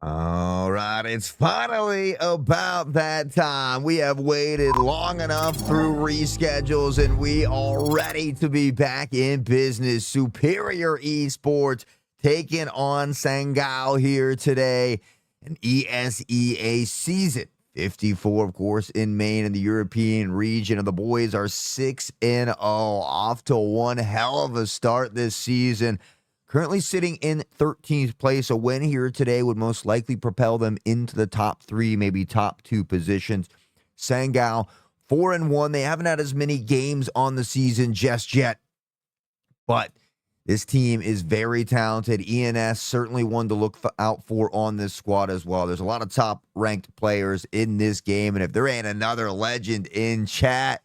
All right, it's finally about that time. We have waited long enough through reschedules, and we are ready to be back in business. Superior Esports taking on Sangal here today. An ESEA season 54, of course, in Maine in the European region. And the boys are 6-0, off to one hell of a start this season. Currently sitting in 13th place, a win here today would most likely propel them into the top 3, maybe top 2 positions. Sangal, 4-1. They haven't had as many games on the season just yet, but this team is very talented. ENS certainly one to look out for on this squad as well. There's a lot of top-ranked players in this game, and if there ain't another legend in chat,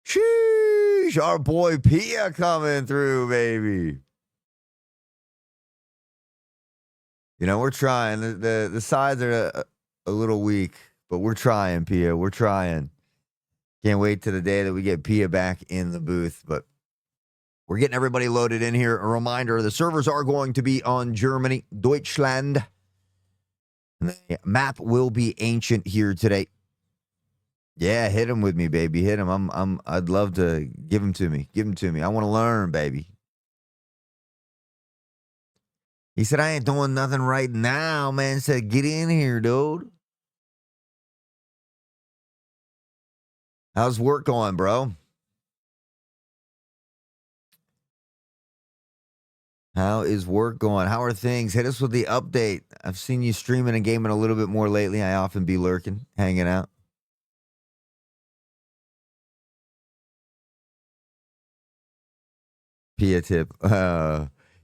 sheesh, our boy Pia coming through, baby. You know, we're trying. The sides are a little weak, but we're trying, Pia. We're trying. Can't wait to the day that we get Pia back in the booth, but we're getting everybody loaded in here. A reminder, the servers are going to be on Germany, Deutschland. And the map will be ancient here today. Yeah, hit him with me, baby. Hit him. I'd love to give him to me. Give him to me. I want to learn, baby. He said, I ain't doing nothing right now, man. He said, get in here, dude. How's work going, bro? How is work going? How are things? Hit us with the update. I've seen you streaming and gaming a little bit more lately. I often be lurking, hanging out. Pia tip.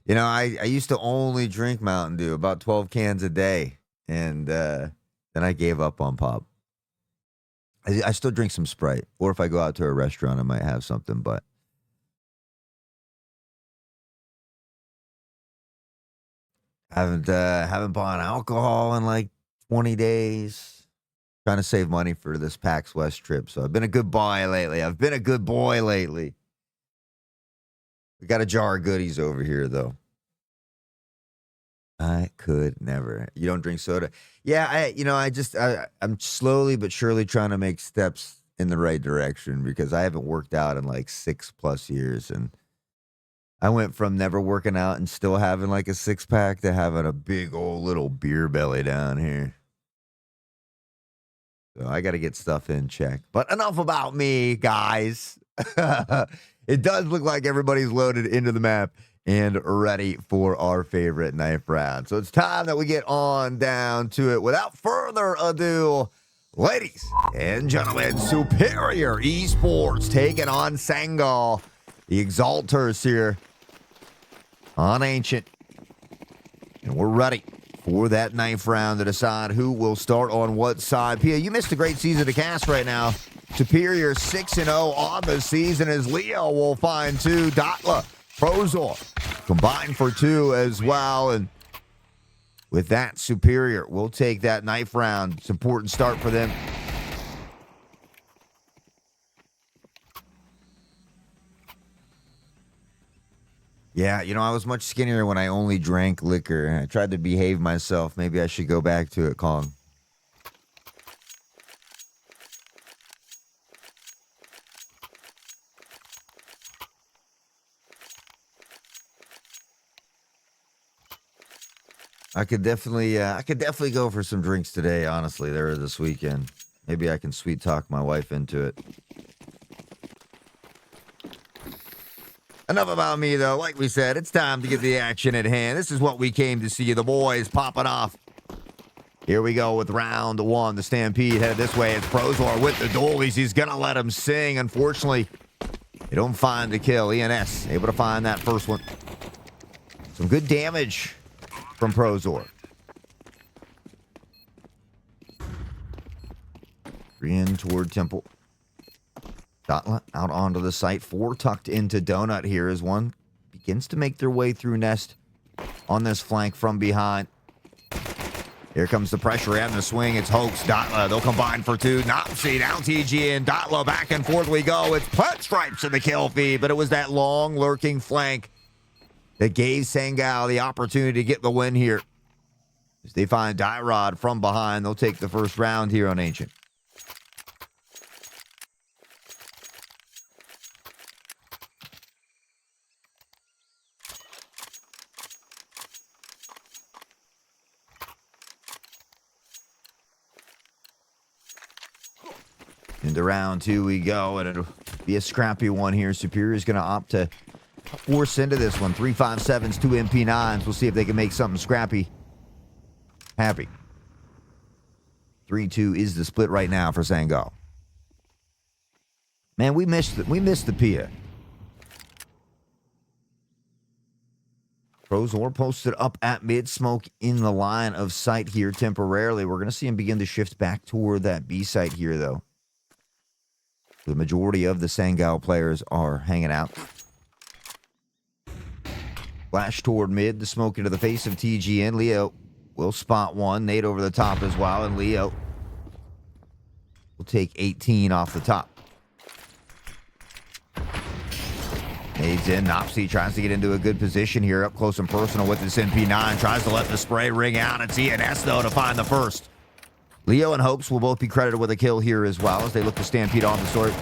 You know, I used to only drink Mountain Dew, about 12 cans a day, and then I gave up on pop. I still drink some Sprite, or if I go out to a restaurant, I might have something, but haven't bought alcohol in like 20 days. Trying to save money for this PAX West trip, so I've been a good boy lately. We got a jar of goodies over here, though. I could never. You don't drink soda? Yeah, I'm slowly but surely trying to make steps in the right direction because I haven't worked out in like 6+ years. And I went from never working out and still having like a 6-pack to having a big old little beer belly down here. So I got to get stuff in check. But enough about me, guys. It does look like everybody's loaded into the map and ready for our favorite knife round. So it's time that we get on down to it. Without further ado, ladies and gentlemen, Superior Esports taking on Sangal. The Exalters here on Ancient. And we're ready for that knife round to decide who will start on what side. Pia, you missed a great season to cast right now. Superior 6-0 on the season as Leo will find 2. Dotla, Prozor combined for 2 as well. And with that, Superior will take that knife round. It's an important start for them. Yeah, you know, I was much skinnier when I only drank liquor. I tried to behave myself. Maybe I should go back to it, Kong. I could definitely go for some drinks today, honestly, there this weekend. Maybe I can sweet talk my wife into it. Enough about me, though. Like we said, it's time to get the action at hand. This is what we came to see. The boys popping off. Here we go with round 1. The Stampede headed this way. It's Prozor with the dualies. He's going to let him sing. Unfortunately, they don't find the kill. ENS able to find that first one. Some good damage from Prozor. In toward Temple. Dotla out onto the site. 4 tucked into Donut here as one begins to make their way through Nest on this flank from behind. Here comes the pressure and the swing. It's Hoax, Dotla. They'll combine for 2. Nopsy down TG and Dotla. Back and forth we go. It's Plant Stripes in the kill feed, but it was that long lurking flank that gave Sangal the opportunity to get the win here. As they find Dyrod from behind, they'll take the first round here on Ancient. Into round 2 we go, and it'll be a scrappy one here. Superior is going to opt to force into this one. 3.57s, 2 MP9s. We'll see if they can make something scrappy happy. 3-2 is the split right now for Sangal. Man, we missed the Pia. Prozor posted up at mid, smoke in the line of sight here temporarily. We're going to see him begin to shift back toward that B site here, though. The majority of the Sangal players are hanging out. Flash toward mid, the smoke into the face of TGN. Leo will spot one. Nate over the top as well, and Leo will take 18 off the top. Nade's in. Nopsy tries to get into a good position here, up close and personal with this MP9. Tries to let the spray ring out. It's ENS, though, to find the first. Leo and Hopes will both be credited with a kill here as well as they look to stampede on the sword.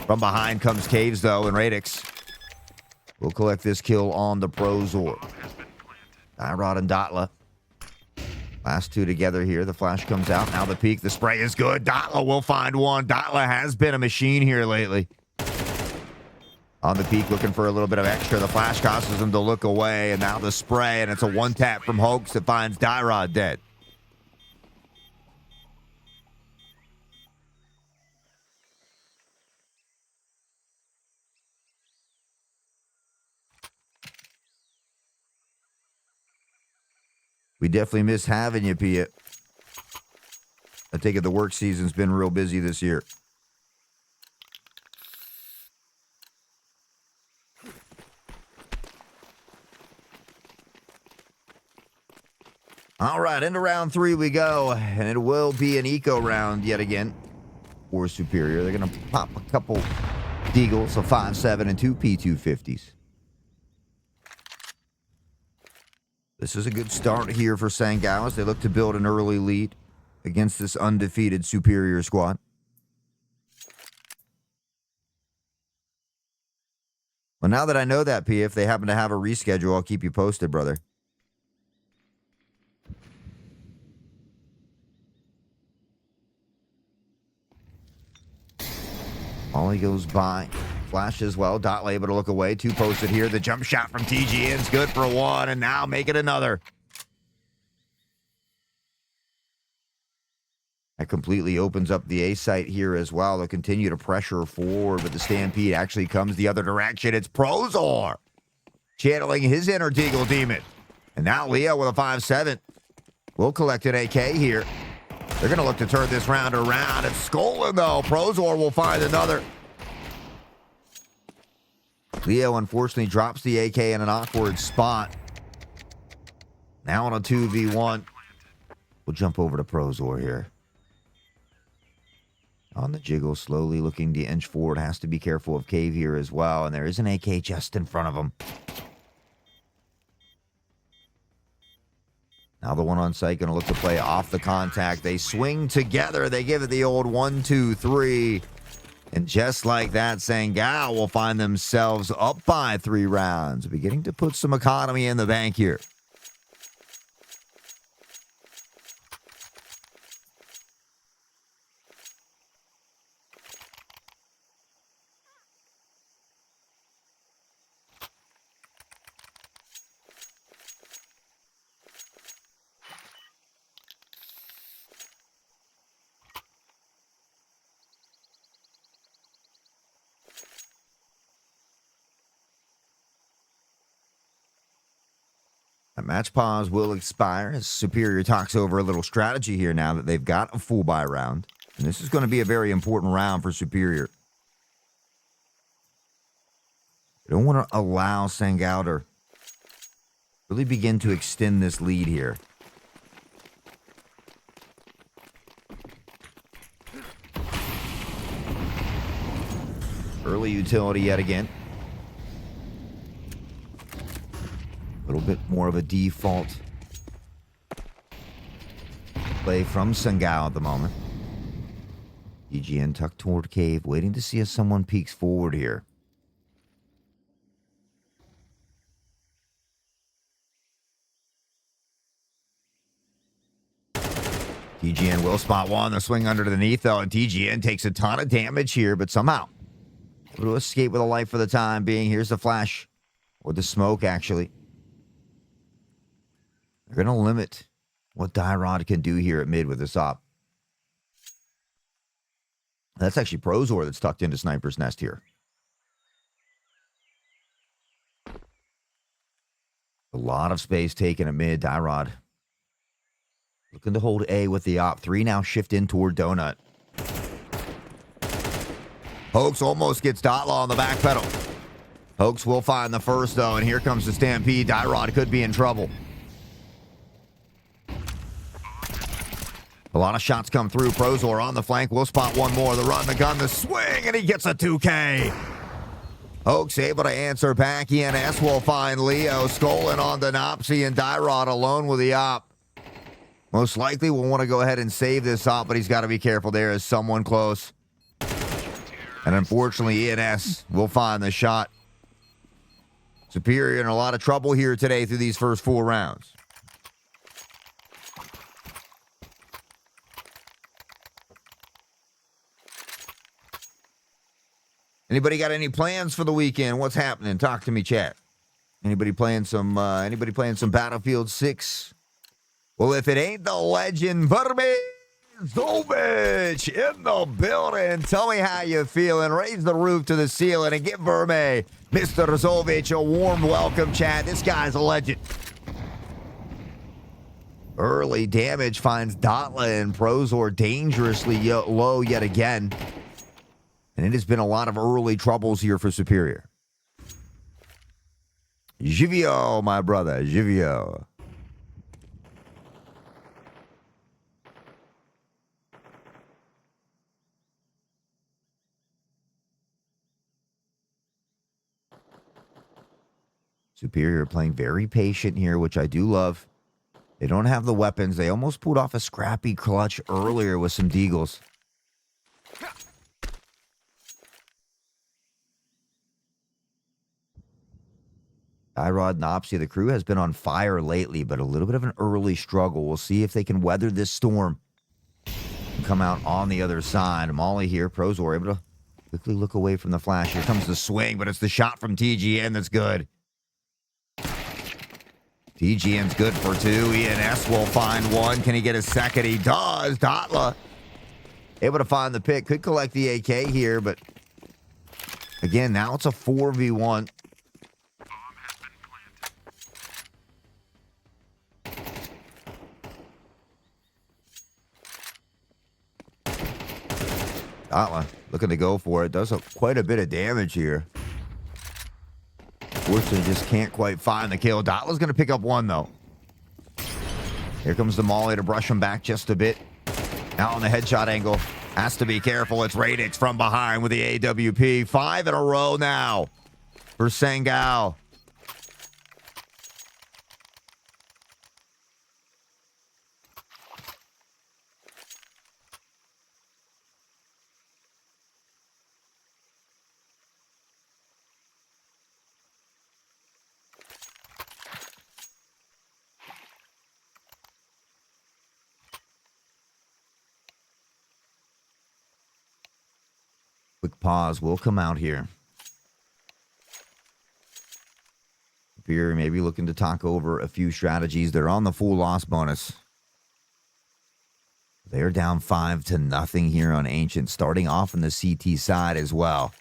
From behind comes Caves, though, and Radix will collect this kill on the Prozor. Dyrod and Dotla. Last two together here. The flash comes out. Now the peek. The spray is good. Dotla will find one. Dotla has been a machine here lately. On the peak, looking for a little bit of extra. The flash causes him to look away, and now the spray, and it's a one-tap from Hoax that finds Dyrod dead. We definitely miss having you, Pia. I take it the work season's been real busy this year. All right, into round 3 we go, and it will be an eco round yet again for Superior. They're going to pop a couple Deagles, a 5.7 and 2 P250s. This is a good start here for Sangal as they look to build an early lead against this undefeated Superior squad. Well, now that I know that, P, if they happen to have a reschedule, I'll keep you posted, brother. Ollie goes by. Flash as well. Dot able to look away. 2 posted here. The jump shot from TGN's good for 1, and now make it another. That completely opens up the A site here as well. They'll continue to pressure forward, but the stampede actually comes the other direction. It's Prozor channeling his inner Deagle Demon. And now Leo with a 5.7. We'll collect an AK here. They're going to look to turn this round around. It's Skolin, though. Prozor will find another. Leo, unfortunately, drops the AK in an awkward spot. Now on a 2v1. We'll jump over to Prozor here. On the jiggle, slowly looking to inch forward. Has to be careful of Cave here as well. And there is an AK just in front of him. Now the one on site going to look to play off the contact. They swing together. They give it the old 1, 2, 3. And just like that, Sangal will find themselves up by 3 rounds. Beginning to put some economy in the bank here. That match pause will expire as Superior talks over a little strategy here now that they've got a full buy round. And this is going to be a very important round for Superior. They don't want to allow Sangal to really begin to extend this lead here. Early utility yet again. A little bit more of a default play from Sangal at the moment. DGN tucked toward cave, waiting to see if someone peeks forward here. DGN will spot one. The swing underneath, though, and DGN takes a ton of damage here, but somehow able to escape with a life for the time being. Here's the flash, or the smoke, actually. They're going to limit what Dyrod can do here at mid with this op. That's actually Prozor that's tucked into Sniper's Nest here. A lot of space taken at mid. Dyrod looking to hold A with the op. 3 now shift in toward Donut. Hoax almost gets Dotla on the back pedal. Hoax will find the first, though, and here comes the Stampede. Dyrod could be in trouble. A lot of shots come through. Prozor on the flank. We'll spot one more. The run, the gun, the swing, and he gets a 2K. Hoax able to answer back. ENS will find Leo. Skolin on the Nopsy, and Dyrod alone with the op. Most likely will want to go ahead and save this op, but he's got to be careful. There is someone close. And unfortunately, ENS will find the shot. Superior in a lot of trouble here today through these first 4 rounds. Anybody got any plans for the weekend? What's happening? Talk to me, chat. Anybody playing some Battlefield 6? Well, if it ain't the legend, Verme Zovich in the building. Tell me how you feeling. Raise the roof to the ceiling and give Verme, Mr. Zovich, a warm welcome, chat. This guy's a legend. Early damage finds Dotla and Prozor dangerously low yet again. And it has been a lot of early troubles here for Superior. Jivio, my brother, Jivio. Superior playing very patient here, which I do love. They don't have the weapons. They almost pulled off a scrappy clutch earlier with some deagles. Dyrod, Nopsy, the crew has been on fire lately, but a little bit of an early struggle. We'll see if they can weather this storm and come out on the other side. Molly here, Prozor able to quickly look away from the flash. Here comes the swing, but it's the shot from TGN that's good. TGN's good for 2. ENS will find 1. Can he get a second? He does. Dotla able to find the pick. Could collect the AK here, but again, now it's a 4v1. Dotla looking to go for it. Does quite a bit of damage here. Fortunately, just can't quite find the kill. Dotla's going to pick up 1, though. Here comes the Molly to brush him back just a bit. Now on the headshot angle. Has to be careful. It's Radix from behind with the AWP. 5 in a row now for Sangal. Quick pause. We'll come out here. Superior maybe looking to talk over a few strategies. They're on the full loss bonus. They're down 5-0 here on Ancient, starting off on the CT side as well.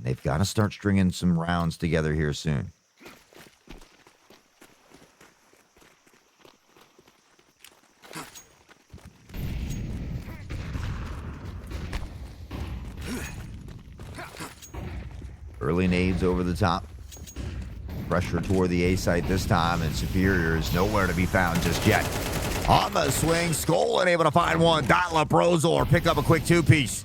They've got to start stringing some rounds together here soon. Early nades over the top. Pressure toward the A site this time, and Superior is nowhere to be found just yet. On the swing, Skolin able to find 1. Dotla, Prozor pick up a quick 2-piece.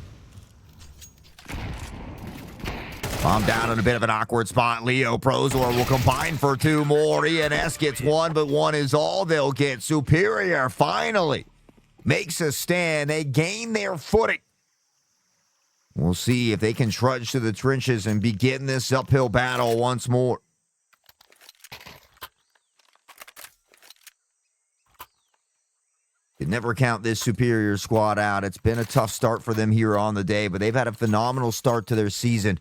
I'm down in a bit of an awkward spot. Leo Prozor will combine for 2 more. ENS gets 1, but 1 is all they'll get. Superior finally makes a stand. They gain their footing. We'll see if they can trudge to the trenches and begin this uphill battle once more. You never count this Superior squad out. It's been a tough start for them here on the day, but they've had a phenomenal start to their season.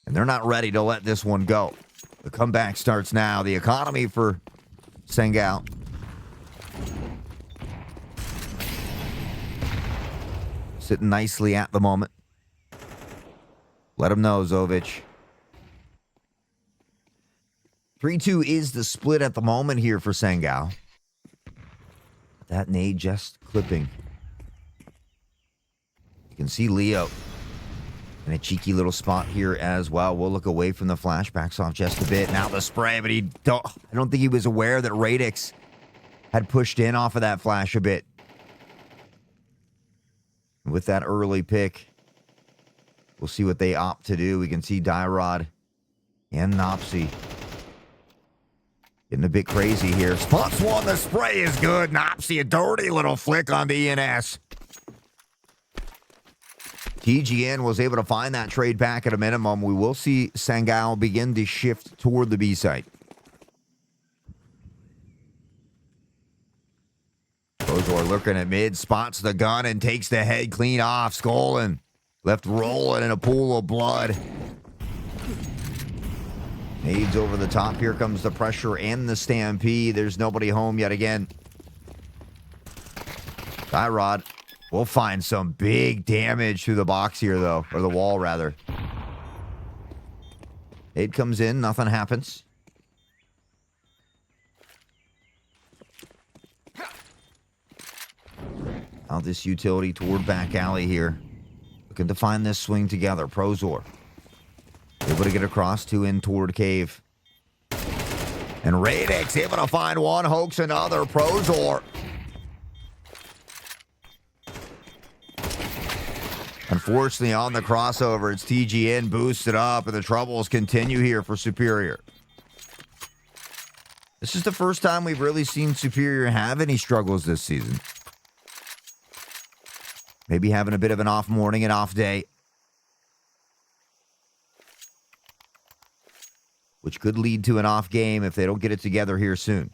And they're not ready to let this one go. The comeback starts now. The economy for Sangal. Sitting nicely at the moment. Let him know, Zovic. 3-2 is the split at the moment here for Sangal. That nade just clipping. You can see Leo in a cheeky little spot here as well. We'll look away from the flashbacks off just a bit. Now the spray, but I don't think he was aware that Radix had pushed in off of that flash a bit. With that early pick, we'll see what they opt to do. We can see Dyrod and Nopsy getting a bit crazy here. Spots 1, the spray is good. Nopsy, a dirty little flick on the ENS. TGN was able to find that trade back at a minimum. We will see Sangal begin to shift toward the B site. Prozor looking at mid, spots the gun and takes the head clean off. Skolin left rolling in a pool of blood. Nades over the top. Here comes the pressure and the stampede. There's nobody home yet again. Tyrod will find some big damage through the box here, though. Or the wall, rather. Nade comes in. Nothing happens. Out this utility toward back alley here. Looking to find this swing together. Prozor able to get across to in toward cave. And Radix able to find one, hoax another. Prozor. Unfortunately, on the crossover, it's TGN boosted up, and the troubles continue here for Superior. This is the first time we've really seen Superior have any struggles this season. Maybe having a bit of an off morning, an off day. Which could lead to an off game if they don't get it together here soon.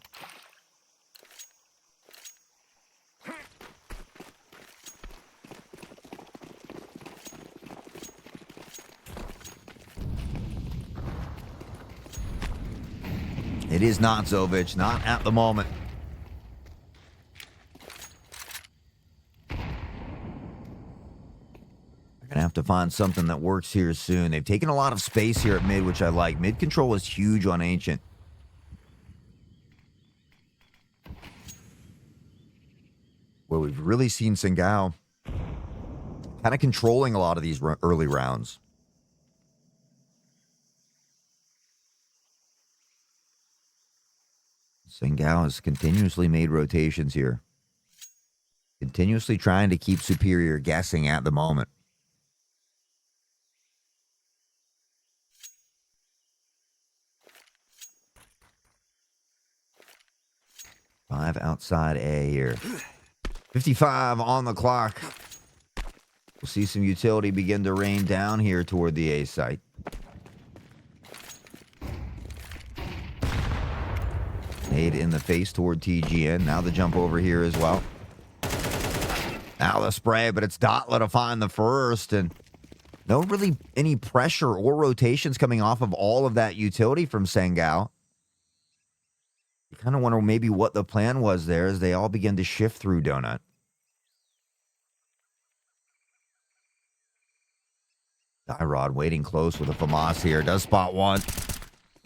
It is not Zovic, not at the moment. Gonna have to find something that works here soon. They've taken a lot of space here at mid, which I like. Mid control is huge on Ancient. Where we've really seen Sangal kind of controlling a lot of these early rounds. Sangal has continuously made rotations here. Continuously trying to keep Superior guessing at the moment. Five outside A here. 55 on the clock. We'll see some utility begin to rain down here toward the A site. Nade in the face toward TGN. Now the jump over here as well. Now the spray, but it's Dotla to find the first. And no really any pressure or rotations coming off of all of that utility from Sangal. You kind of wonder maybe what the plan was there as they all begin to shift through Donut. Dyrod waiting close with a FAMAS here. Does spot one.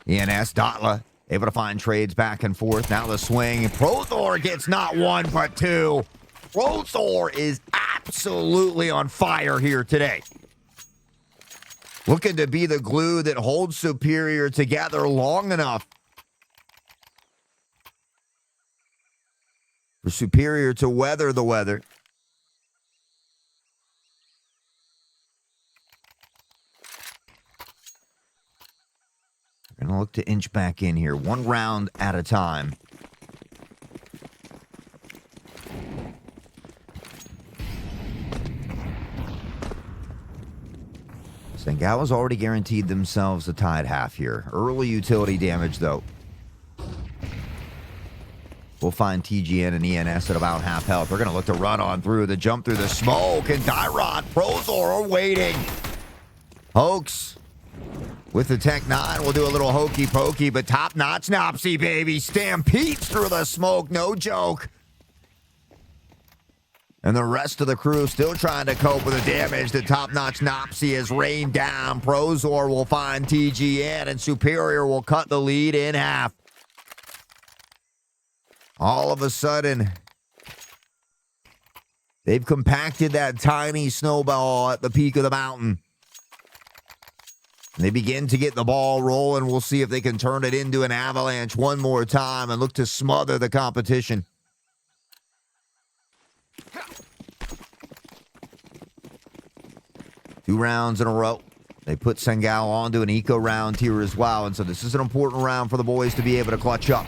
ENS, Dotla able to find trades back and forth. Now the swing. Prozor gets not one, but two. Prozor is absolutely on fire here today. Looking to be the glue that holds Superior together long enough for Superior to weather the weather. to look to inch back in here. 1 round at a time. Sangal has already guaranteed themselves a tied half here. Early utility damage, though. We'll find TGN and ENS at about half health. They're going to look to run on through the jump through the smoke. And Dyrod, Prozor are waiting. Hoax with the Tech 9. We'll do a little hokey pokey, but top-notch Nopsy, baby. Stampedes through the smoke. No joke. And the rest of the crew still trying to cope with the damage that top-notch Nopsy has rained down. Prozor will find TGN, and Superior will cut the lead in half. All of a sudden, they've compacted that tiny snowball at the peak of the mountain. They begin to get the ball rolling. We'll see if they can turn it into an avalanche one more time and look to smother the competition. Two rounds in a row. They put Sangal onto an eco round here as well. And so this is an important round for the boys to be able to clutch up.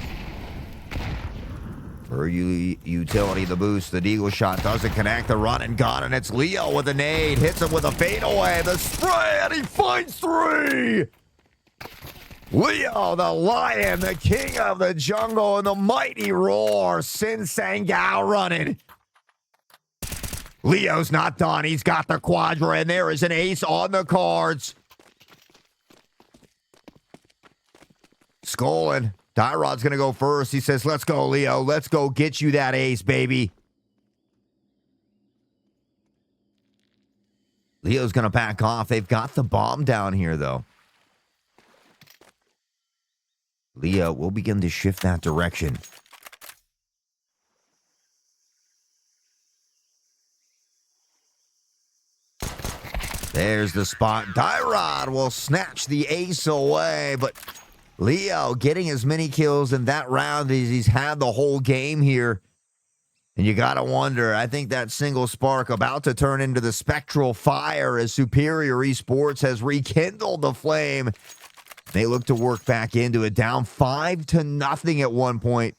For utility, the boost, the deagle shot doesn't connect, the run and gun, and it's Leo with a nade, hits him with a fadeaway, the spray, and he finds 3! Leo, the lion, the king of the jungle, and the mighty roar sends Sangal running. Leo's not done. He's got the quadra, and there is an ace on the cards. Skolin. Dyrod's going to go first. He says, let's go, Leo. Let's go get you that ace, baby. Leo's going to back off. They've got the bomb down here, though. Leo will begin to shift that direction. There's the spot. Dyrod will snatch the ace away, but Leo getting as many kills in that round as he's had the whole game here. And you got to wonder, I think that single spark about to turn into the spectral fire as Superior Esports has rekindled the flame. They look to work back into it, down 5-0 at one point.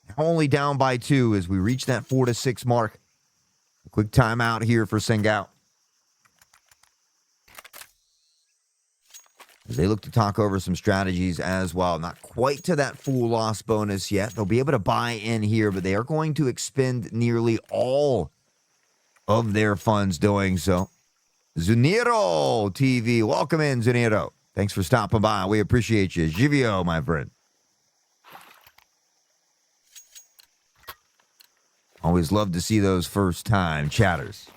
Now only down by 2 as we reach that 4-6 mark. A quick timeout here for Sangal. As they look to talk over some strategies as well. Not quite to that full loss bonus yet. They'll be able to buy in here, but they are going to expend nearly all of their funds doing so. Zuniro TV. Welcome in, Zuniro. Thanks for stopping by. We appreciate you. Jivio, my friend. Always love to see those first-time chatters.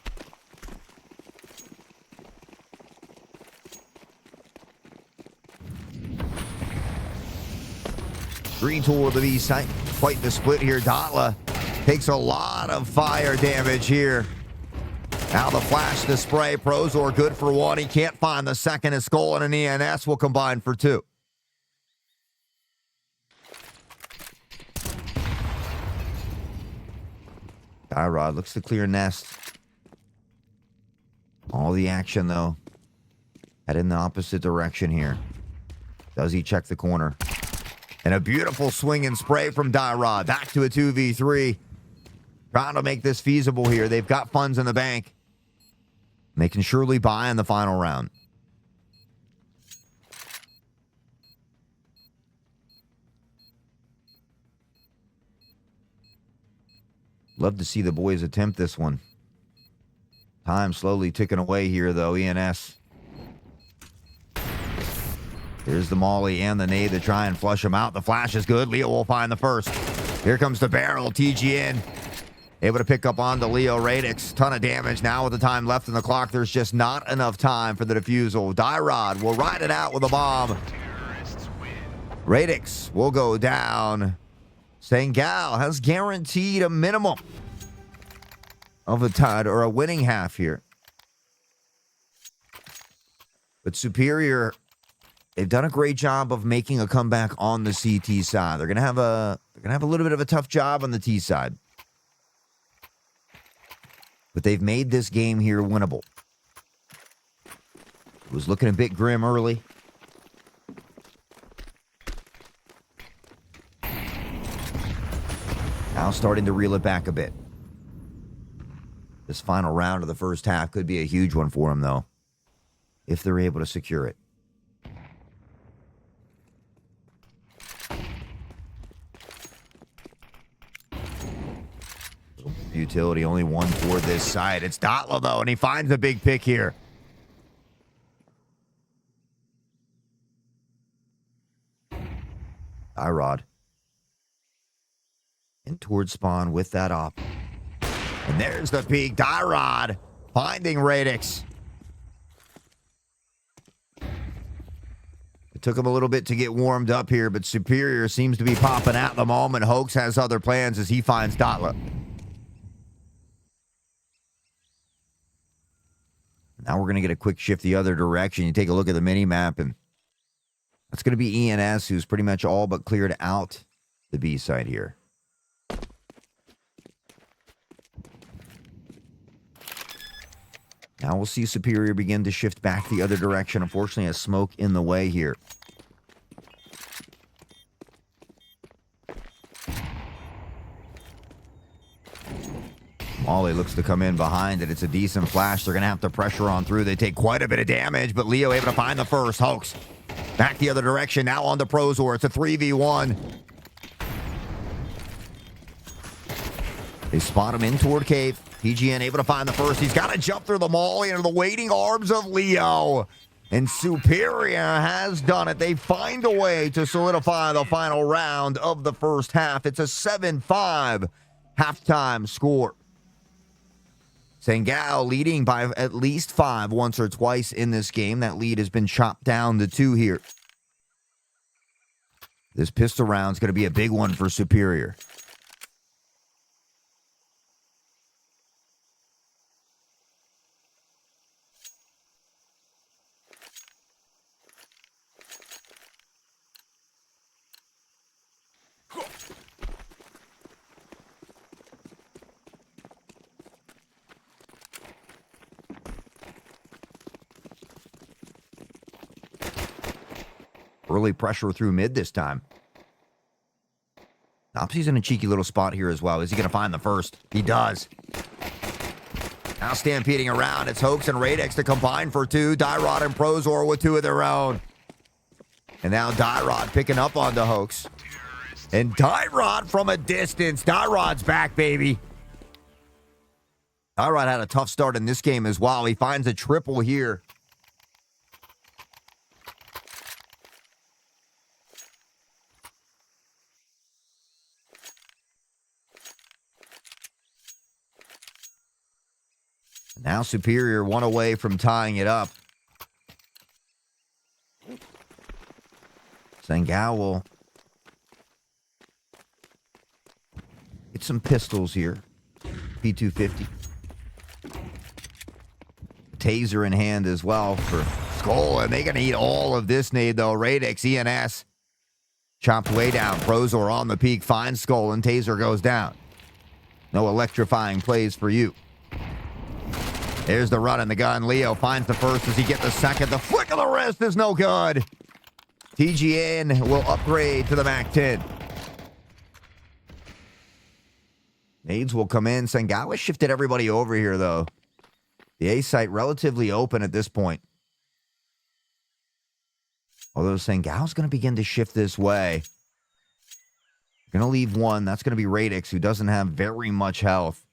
Green tool of the B site. Quite the split here. Dotla takes a lot of fire damage here. Now the flash, the spray. Prozor good for 1. He can't find the second. His Skull and an ENS will combine for 2. Dyrod looks to clear nest. All the action, though, head in the opposite direction here. Does he check the corner? And a beautiful swing and spray from Dyrod. Back to a 2v3. Trying to make this feasible here. They've got funds in the bank. And they can surely buy in the final round. Love to see the boys attempt this one. Time slowly ticking away here, though. ENS. Here's the molly and the nade to try and flush him out. The flash is good. Leo will find the first. Here comes the barrel. TGN able to pick up on to Leo Radix. Ton of damage now with the time left in the clock. There's just not enough time for the defusal. Dyrod will ride it out with a bomb. Radix will go down. Sangal has guaranteed a minimum of a tied or a winning half here. But Superior, they've done a great job of making a comeback on the CT side. They're gonna have a little bit of a tough job on the T side. But they've made this game here winnable. It was looking a bit grim early. Now starting to reel it back a bit. This final round of the first half could be a huge one for them, though, if they're able to secure it. Utility, only one for this side. It's Dotla, though, and he finds a big pick here. Irod. In towards spawn with that op. And there's the peak. Dyrod finding Radix. It took him a little bit to get warmed up here, but Superior seems to be popping out at the moment. Hoax has other plans as he finds Dotla. Now we're going to get a quick shift the other direction. You take a look at the mini-map, and that's going to be ENS, who's pretty much all but cleared out the B side here. Now we'll see Superior begin to shift back the other direction. Unfortunately, a smoke in the way here. Molly looks to come in behind it. It's a decent flash. They're going to have to pressure on through. They take quite a bit of damage, but Leo able to find the first. Hoax back the other direction. Now on the Prozor. It's a 3v1. They spot him in toward cave. PGN able to find the first. He's got to jump through the Molly into the waiting arms of Leo. And Superior has done it. They find a way to solidify the final round of the first half. It's a 7-5 halftime score. Sangal leading by at least 5 once or twice in this game. That lead has been chopped down to 2 here. This pistol round is going to be a big one for Superior. Early pressure through mid this time. Nopsy's in a cheeky little spot here as well. Is he going to find the first? He does. Now stampeding around. It's Hoax and Radix to combine for 2. Dyrod and Prozor with 2 of their own. And now Dyrod picking up on the Hoax. And Dyrod from a distance. Dyrod's back, baby. Dyrod had a tough start in this game as well. He finds a triple here. Now Superior 1 away from tying it up. Sangal will get some pistols here. P250. Taser in hand as well for Skull. And they're going to eat all of this nade, though. Radix, ENS. Chopped way down. Prozor on the peak. Finds Skull, and Taser goes down. No electrifying plays for you. There's the run and the gun. Leo finds the first. Does he get the second? The flick of the wrist is no good. TGN will upgrade to the MAC-10. Nades will come in. Sangawa shifted everybody over here, though. The A site relatively open at this point. Although Sangao's going to begin to shift this way. Going to leave one. That's going to be Radix, who doesn't have very much health.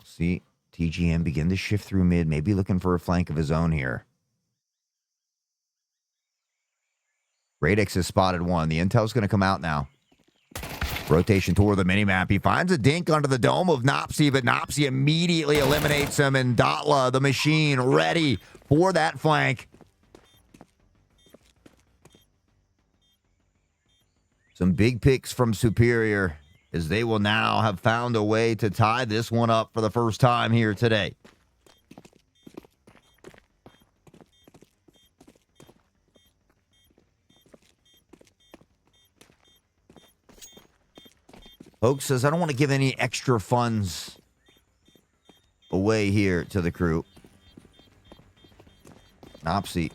See TGM begin to shift through mid, maybe looking for a flank of his own here. Radix has spotted one. The intel's going to come out now. Rotation toward the minimap. He finds a dink under the dome of Nopsy, but Nopsy immediately eliminates him, and Dotla, the machine, ready for that flank. Some big picks from Superior, as they will now have found a way to tie this one up for the first time here today. Hoax says, I don't want to give any extra funds away here to the crew. Opsy.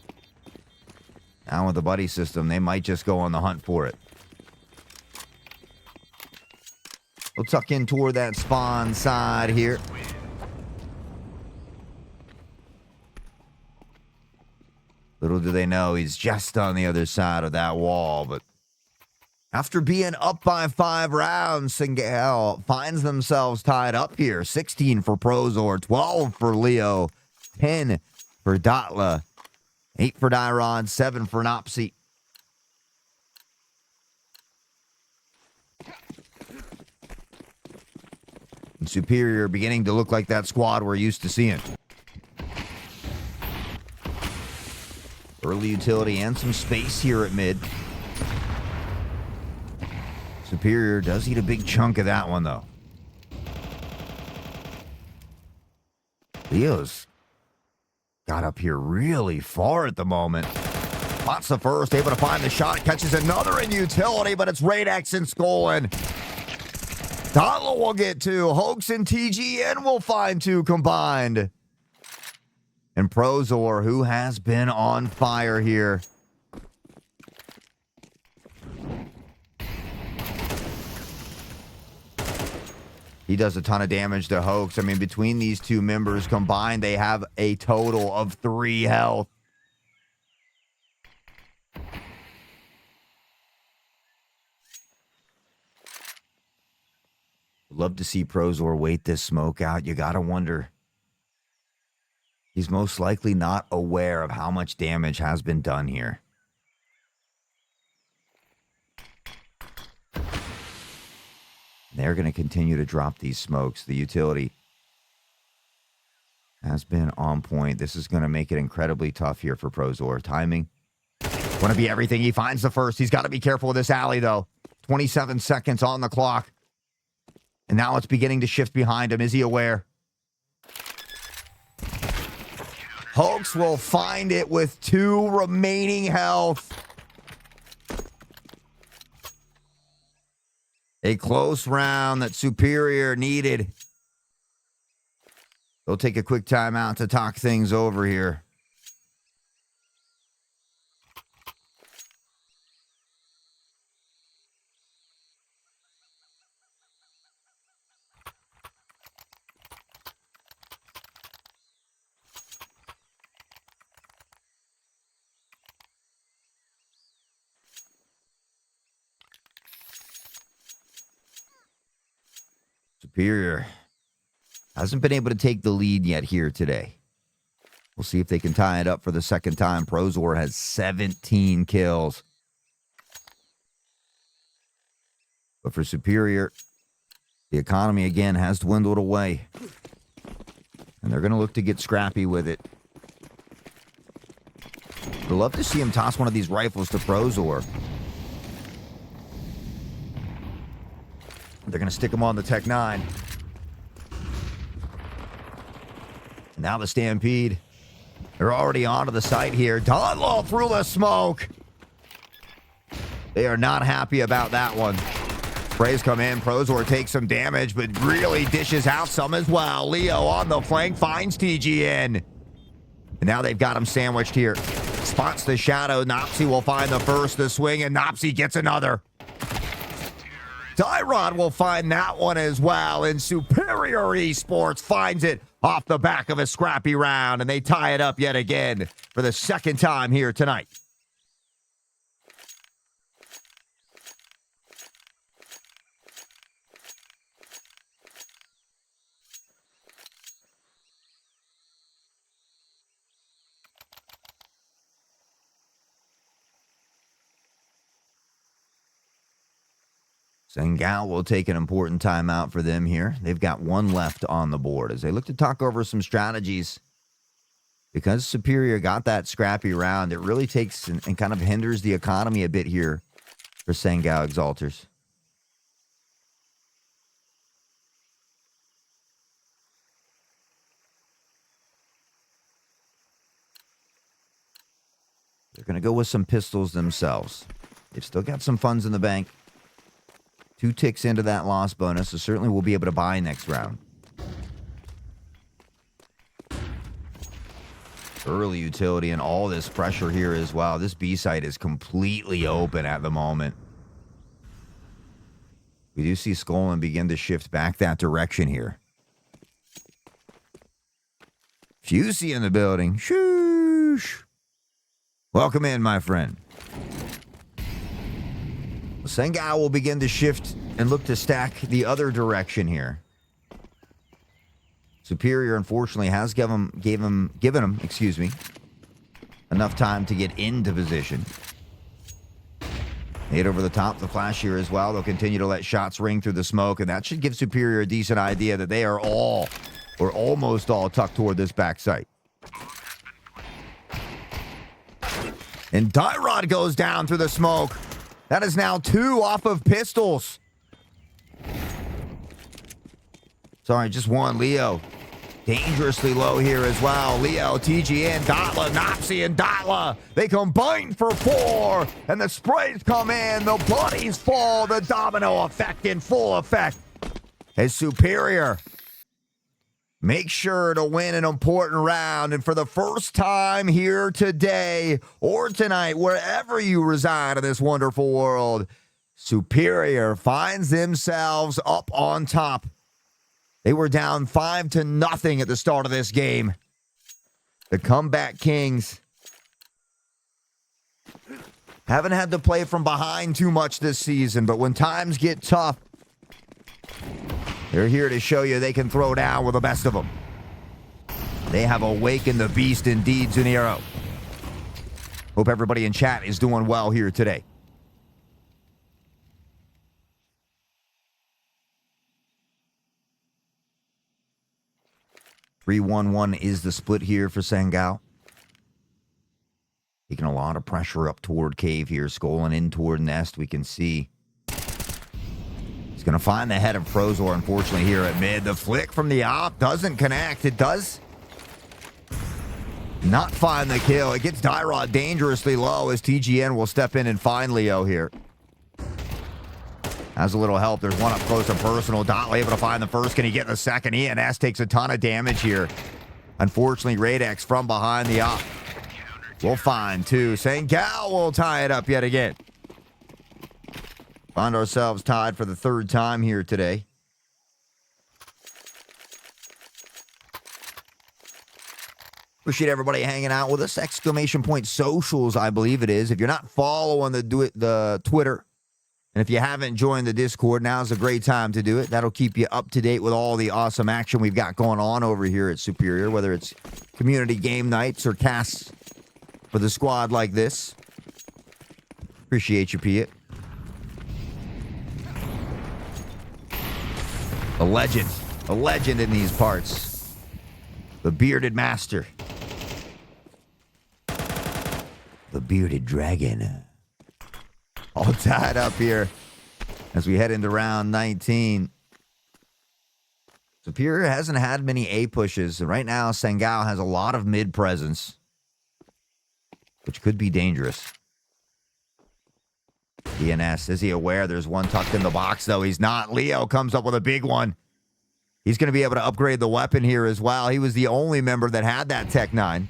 Now with the buddy system, they might just go on the hunt for it. We'll tuck in toward that spawn side here. Little do they know he's just on the other side of that wall, but after being up by 5 rounds, Sangal finds themselves tied up here. 16 for Prozor, 12 for Leo, 10 for Dotla, 8 for Dyrod, 7 for Nopsy. And Superior beginning to look like that squad we're used to seeing. Early utility and some space here at mid. Superior does eat a big chunk of that one, though. Leo's got up here really far at the moment. Spots the first, able to find the shot, catches another in utility, but it's Radex and Skolin. Dotla will get 2. Hoax and TGN will find 2 combined. And Prozor, who has been on fire here. He does a ton of damage to Hoax. I mean, between these two members combined, they have a total of 3 health. Love to see Prozor wait this smoke out. You gotta wonder. He's most likely not aware of how much damage has been done here. They're going to continue to drop these smokes. The utility has been on point. This is going to make it incredibly tough here for Prozor. Timing. Want to be everything. He finds the first. He's got to be careful with this alley, though. 27 seconds on the clock. And now it's beginning to shift behind him. Is he aware? Hoax will find it with 2 remaining health. A close round that Superior needed. They'll take a quick timeout to talk things over here. Superior hasn't been able to take the lead yet here today. We'll see if they can tie it up for the second time. Prozor has 17 kills. But for Superior, the economy again has dwindled away. And they're going to look to get scrappy with it. I'd love to see him toss one of these rifles to Prozor. They're going to stick him on the Tech 9. Now the Stampede. They're already onto the site here. Donlow through the smoke. They are not happy about that one. Sprays come in. Prozor takes some damage, but really dishes out some as well. Leo on the flank finds TGN. And now they've got him sandwiched here. Spots the shadow. Nopsy will find the first to swing, and Nopsy gets another. Dyrod will find that one as well, and Superior Esports finds it off the back of a scrappy round, and they tie it up yet again for the second time here tonight. Sangal will take an important timeout for them here. They've got 1 left on the board as they look to talk over some strategies. Because Superior got that scrappy round, it really takes and kind of hinders the economy a bit here for Sangal Exalters. They're going to go with some pistols themselves. They've still got some funds in the bank. 2 ticks into that loss bonus, so certainly we'll be able to buy next round. Early utility and all this pressure here as well. This B site is completely open at the moment. We do see Skolin begin to shift back that direction here. Fusey in the building. Shoosh. Welcome in, my friend. Sangal will begin to shift and look to stack the other direction here. Superior, unfortunately, has given him, enough time to get into position. Hit over the top, the flash here as well. They'll continue to let shots ring through the smoke, and that should give Superior a decent idea that they are all, or almost all, tucked toward this back site. And Dyrod goes down through the smoke. That is now 2 off of pistols. Sorry, just 1. Leo dangerously low here as well. Leo, TGN, Dotla, Nopsy, and Dotla. They combine for 4, and the sprays come in. The bodies fall. The domino effect in full effect. As Superior make sure to win an important round. And for the first time here today or tonight, wherever you reside in this wonderful world, Superior finds themselves up on top. They were down 5-0 at the start of this game. The comeback kings haven't had to play from behind too much this season, but when times get tough, they're here to show you they can throw down with the best of them. They have awakened the beast indeed, Zuniro. Hope everybody in chat is doing well here today. (3-1-1) is the split here for Sangal. Taking a lot of pressure up toward Cave here. Skolin in toward Nest. We can see he's going to find the head of Frozor, unfortunately, here at mid. The flick from the op doesn't connect. It does not find the kill. It gets Dyrod dangerously low as TGN will step in and find Leo here. Has a little help. There's one up close and personal. Dotla able to find the first. Can he get the second? ENS takes a ton of damage here. Unfortunately, Radex from behind the op. We'll find 2. Sangal will tie it up yet again. Find ourselves tied for the 3rd time here today. Appreciate everybody hanging out with us. Exclamation point socials, I believe it is. If you're not following the Twitter, and if you haven't joined the Discord, now's a great time to do it. That'll keep you up to date with all the awesome action we've got going on over here at Superior, whether it's community game nights or casts for the squad like this. Appreciate you, Piet. A legend in these parts. The bearded master. The bearded dragon. All tied up here as we head into round 19. Superior hasn't had many A pushes. Right now, Sangal has a lot of mid presence, which could be dangerous. DNS, is he aware there's one tucked in the box, though? He's not. Leo comes up with a big one. He's going to be able to upgrade the weapon here as well. He was the only member that had that Tech 9.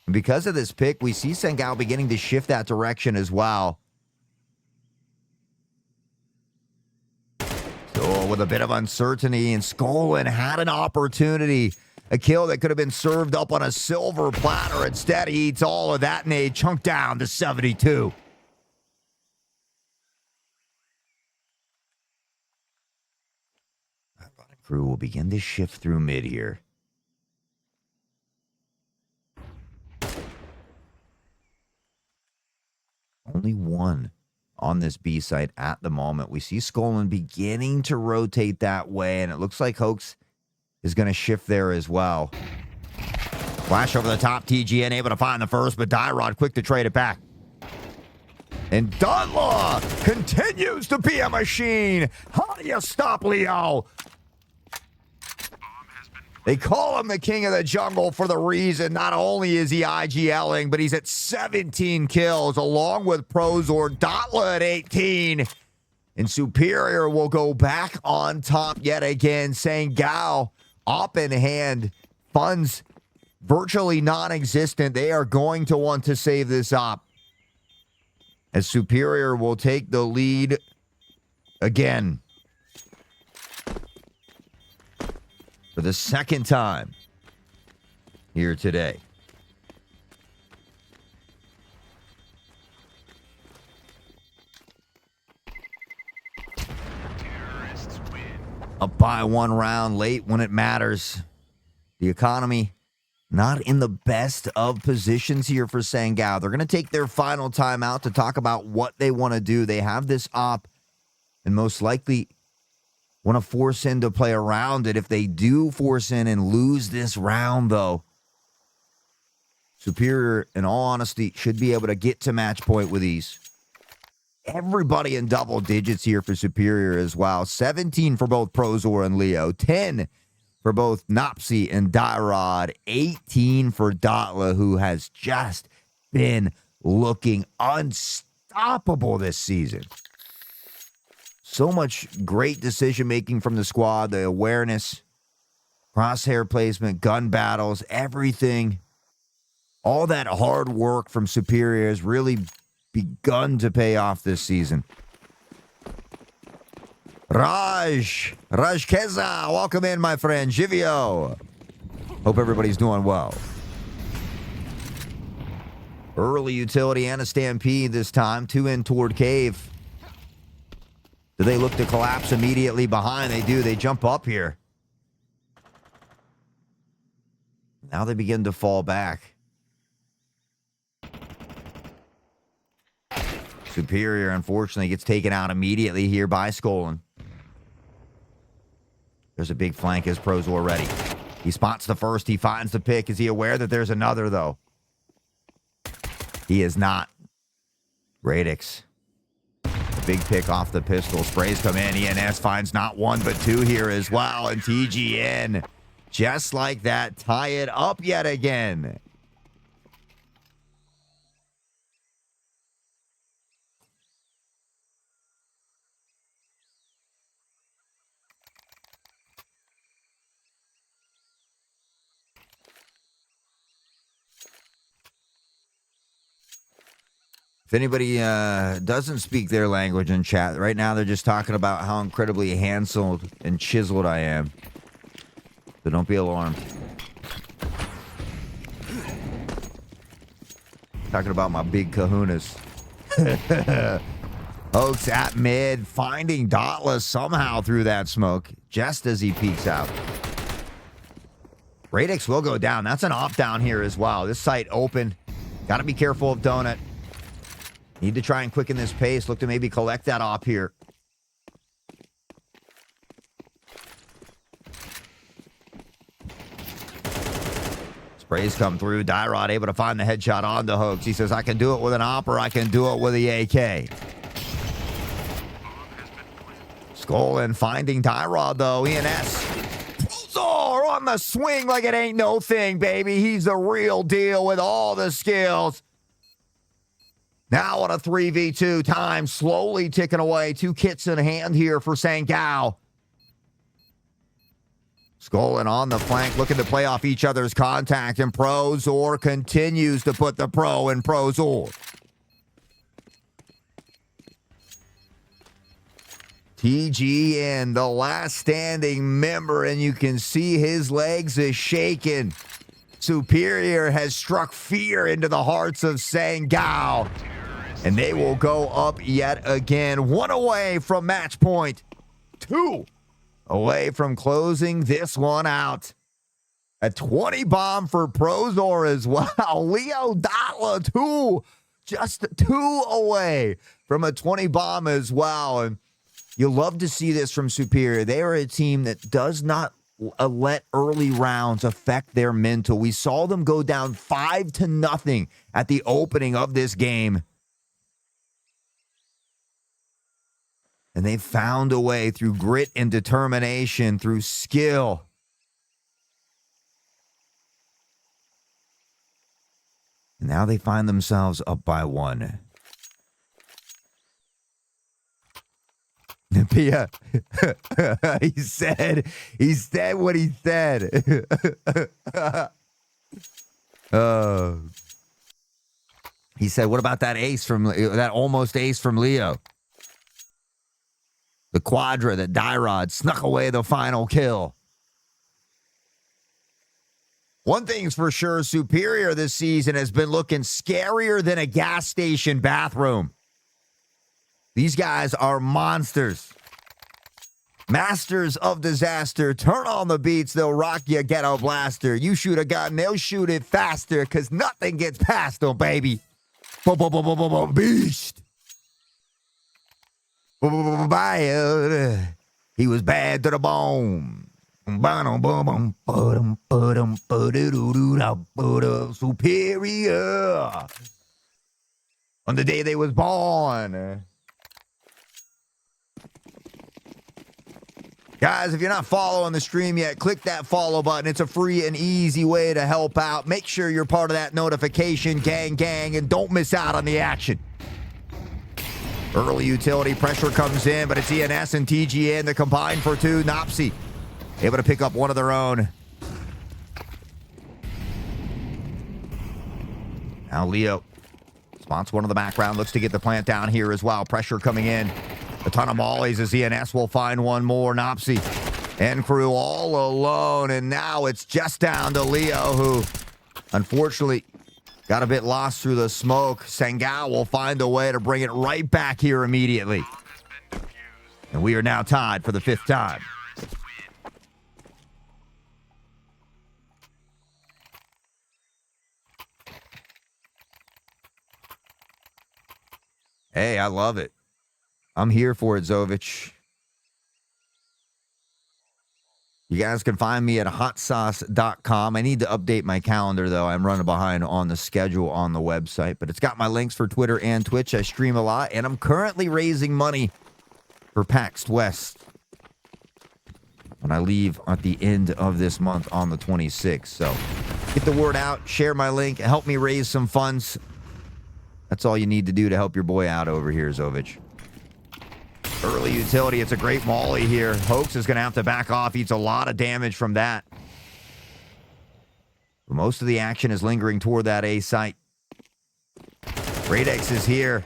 And because of this pick, we see Sangal beginning to shift that direction as well. So with a bit of uncertainty, and Skolin had an opportunity. A kill that could have been served up on a silver platter. Instead, he eats all of that and a chunk down to 72. Crew will begin to shift through mid here. Only one on this B site at the moment. We see Skolin beginning to rotate that way, and it looks like Hoax is going to shift there as well. Flash over the top, TGN able to find the first, but Dyrod quick to trade it back. And Dunlaw continues to be a machine. How do you stop Leo? They call him the king of the jungle for the reason not only is he IGLing, but he's at 17 kills along with Prozor. Dotla at 18. And Superior will go back on top yet again, saying Gal, op in hand, funds virtually non-existent. They are going to want to save this op, as Superior will take the lead again for the second time here today. Up by 1 round late when it matters. The economy not in the best of positions here for Sangal. They're going to take their final time out to talk about what they want to do. They have this op and most likely want to force in to play around it. If they do force in and lose this round, though, Superior, in all honesty, should be able to get to match point with ease. Everybody in double digits here for Superior as well. 17 for both Prozor and Leo. 10 for both Nopsy and Dyrod. 18 for Dotla, who has just been looking unstoppable this season. So much great decision-making from the squad. The awareness, crosshair placement, gun battles, everything. All that hard work from Superior has really begun to pay off this season. Raj Keza, welcome in, my friend. Jivio. Hope everybody's doing well. Early utility and a stampede this time. 2 in toward cave. Do they look to collapse immediately behind? They do. They jump up here. Now they begin to fall back. Superior, unfortunately, gets taken out immediately here by Skolin. There's a big flank as Prozor ready. He spots the first. He finds the pick. Is he aware that there's another, though? He is not. Radix. Big pick off the pistol. Sprays come in. ENS finds not 1 but 2 here as well. And TGN, just like that, tie it up yet again. If anybody doesn't speak their language in chat, right now they're just talking about how incredibly handsome and chiseled I am. So don't be alarmed. Talking about my big kahunas. Oaks at mid, finding Dauntless somehow through that smoke, just as he peeks out. Radix will go down. That's an op down here as well. This site open. Got to be careful of Donut. Need to try and quicken this pace. Look to maybe collect that op here. Sprays come through. Dyrod able to find the headshot on the Hoax. He says, I can do it with an op or I can do it with the AK. Skolin finding Dyrod, though. ENS. Prozor on the swing like it ain't no thing, baby. He's the real deal with all the skills. Now on a 3v2 time, slowly ticking away. 2 kits in hand here for Sangal. Skolin on the flank, looking to play off each other's contact, and Prozor continues to put the pro in Prozor. TGN, the last standing member, and you can see his legs is shaking. Superior has struck fear into the hearts of Sangal, and they will go up yet again. 1 away from match point. 2 away from closing this one out. A 20 bomb for Prozor as well. Leo Dotla, 2, just 2 away from a 20 bomb as well. And you'll love to see this from Superior. They are a team that does not let early rounds affect their mental. We saw them go down 5-0 at the opening of this game. And they found a way through grit and determination, through skill. And now they find themselves up by 1. Pia, he said what he said. He said, what about that almost ace from Leo? The Quadra that Dyrod snuck away the final kill. One thing's for sure, Superior this season has been looking scarier than a gas station bathroom. These guys are monsters. Masters of disaster. Turn on the beats, they'll rock you, ghetto blaster. You shoot a gun, they'll shoot it faster, because nothing gets past them, baby. Beast. Bad. He was bad to the bone. Superior. On the day they was born. Guys, if you're not following the stream yet, click that follow button. It's a free and easy way to help out. Make sure you're part of that notification gang, and don't miss out on the action. Early utility pressure comes in, but it's ENS and TGN that combine for two. Nopsy able to pick up one of their own. Now Leo spots one in the background, looks to get the plant down here as well. Pressure coming in. A ton of mollies as ENS will find one more. Nopsy and crew all alone, and now it's just down to Leo, who unfortunately got a bit lost through the smoke. Sangal will find a way to bring it right back here immediately. And we are now tied for the 5th time. Hey, I love it. I'm here for it, Zovich. You guys can find me at hotsauce.com. I need to update my calendar, though. I'm running behind on the schedule on the website, but it's got my links for Twitter and Twitch. I stream a lot, and I'm currently raising money for PAX West when I leave at the end of this month on the 26th. So get the word out, share my link, help me raise some funds. That's all you need to do to help your boy out over here, Zovich. Early utility, it's a great molly here. Hoax is going to have to back off. Eats a lot of damage from that. Most of the action is lingering toward that A site. Radix is here.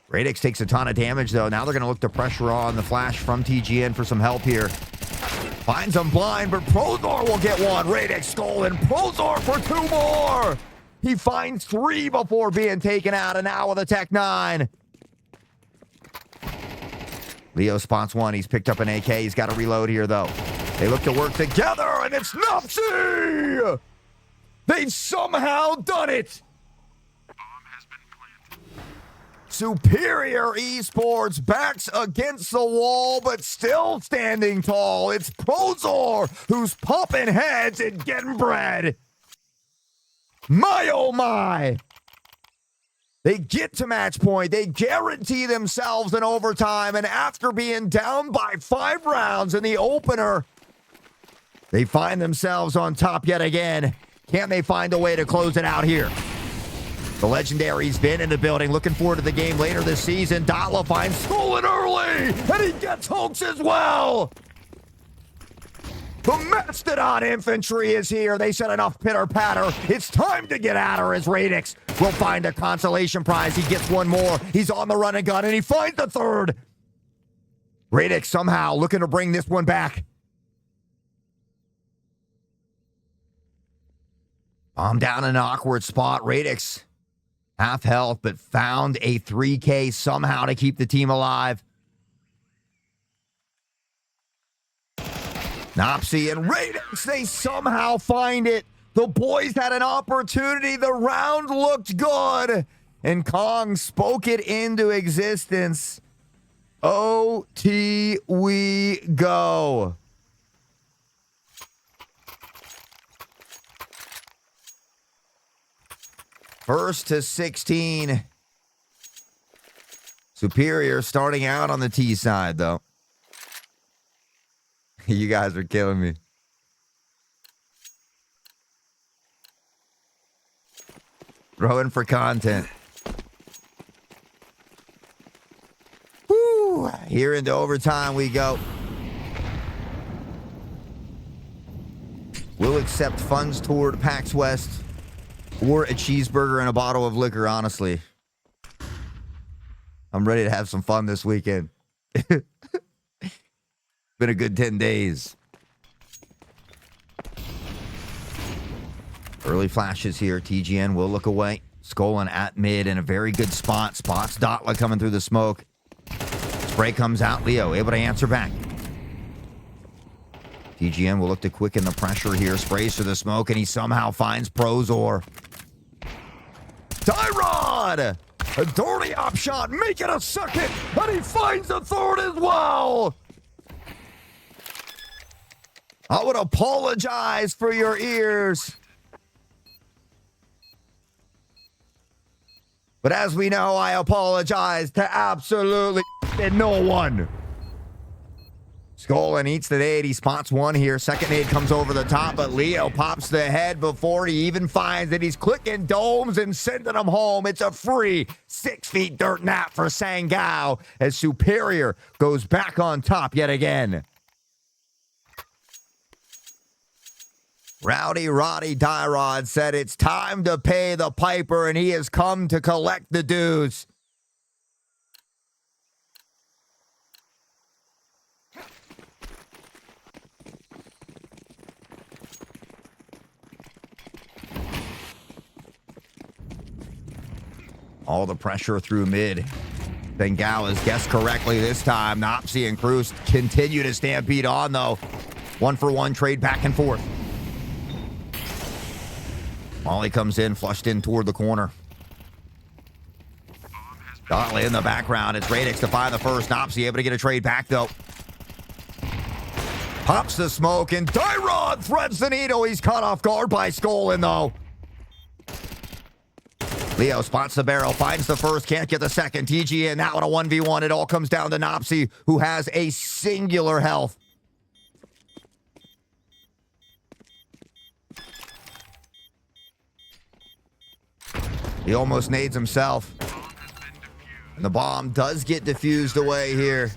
Radix takes a ton of damage, though. Now they're going to look to pressure on the flash from TGN for some help here. Finds him blind, but Prozor will get one. Radix stolen. Prozor for 2 more. He finds 3 before being taken out, and now with a Tech 9. Leo spots one. He's picked up an AK. He's got to reload here, though. They look to work together, and it's Nopsy! They've somehow done it! Superior Esports backs against the wall, but still standing tall. It's Prozor who's popping heads and getting bread. My, oh my! They get to match point. They guarantee themselves an overtime. And after being down by 5 rounds in the opener, they find themselves on top yet again. Can they find a way to close it out here? The legendary's been in the building. Looking forward to the game later this season. Dotla finds stolen early. And he gets Hoax as well. The Mastodon infantry is here. They said enough pitter-patter. It's time to get at her as Radix will find a consolation prize. He gets one more. He's on the run and gun, and he finds the 3rd. Radix somehow looking to bring this one back. Bomb down in an awkward spot. Radix, half health, but found a 3K somehow to keep the team alive. Nopsy and Radix, they somehow find it. The boys had an opportunity. The round looked good. And Kong spoke it into existence. OT we go. First to 16. Superior starting out on the T side, though. You guys are killing me. Throwing for content. Woo! Here into overtime we go. Will it accept funds toward PAX West or a cheeseburger and a bottle of liquor, honestly. I'm ready to have some fun this weekend. Been a good 10 days. Early flashes here. TGN will look away. Skolin at mid in a very good spot. Spots Dotla coming through the smoke. Spray comes out. Leo able to answer back. TGN will look to quicken the pressure here. Sprays to the smoke, and he somehow finds Prozor. Tyrod! A dirty op shot, make it a second, and he finds the third as well. I would apologize for your ears. But as we know, I apologize to absolutely no one. Skolin eats the nade. He spots one here. Second nade comes over the top, but Leo pops the head before he even finds it. He's clicking domes and sending them home. It's a free 6 feet dirt nap for Sangal as Superior goes back on top yet again. Rowdy Roddy Dyrod said it's time to pay the piper, and he has come to collect the dues. All the pressure through mid. Sangal has guessed correctly this time. Nopsy and Cruz continue to stampede on, though. 1-for-1 trade back and forth. Molly comes in, flushed in toward the corner. Dotla in the background. It's Radix to find the first. Nopsy able to get a trade back, though. Pops the smoke, and Dyrod threads the needle. He's caught off guard by Skolin, though. Leo spots the barrel, finds the first, can't get the second. TG in, now in a 1v1. It all comes down to Nopsy, who has a singular health. He almost nades himself. And the bomb does get diffused away here.